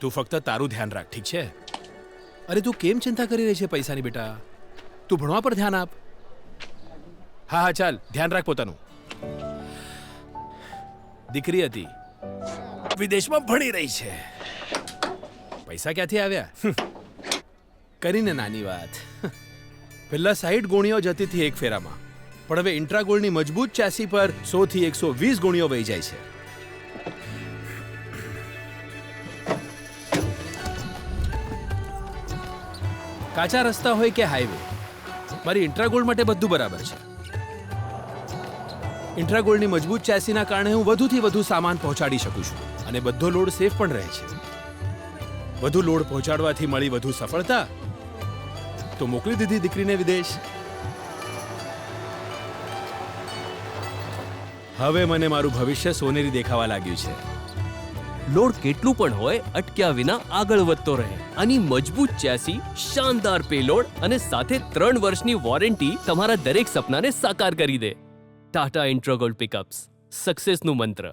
તું ફક્ત તારું ધ્યાન રાખ, ઠીક છે? અરે તું કેમ ચિંતા કરી રહી છે પૈસાની બેટા? તું ભણવા પર ધ્યાન આપ. હા હા ચાલ, ધ્યાન રાખ પોતાનું. દીકરી હતી, વિદેશમાં ભણી રહી છે. પૈસા ક્યાંથી આવ્યા? કરીને નાની વાત. પહેલા 60 ગુણીઓ જતી હતી એક ફેરામાં, પણ હવે ઇન્ટ્રાગોલ્ડની મજબૂત ચાસી પર 100 થી 120 ગુણીઓ વહી જાય છે. કાચા રસ્તા હોય કે હાઈવે, મારી ઇન્ટ્રાગોલ્ડ માટે બધું બરાબર છે. ઇન્ટ્રાગોલ્ડની મજબૂત ચાસીના કારણે હું વધુથી વધુ સામાન પહોંચાડી શકું છું અને બધો લોડ સેફ પણ રહે છે. વધુ લોડ પહોંચાડવાથી મળી વધુ સફળતા, તો મોકલી દીધી દીકરીને વિદેશ. હવે મને મારું ભવિષ્ય સોનેરી દેખાવા લાગ્યું છે. લોડ કેટલું પણ હોય, અટક્યા વિના આગળ વધતો રહે. આની મજબૂત ચેસી, શાનદાર પેલોડ અને સાથે 3 વર્ષની વોરંટી તમારા દરેક સપનાને સાકાર કરી દે. ટાટા ઇન્ટ્રાગોલ્ડ પિકઅપ્સ, સક્સેસનું મંત્ર.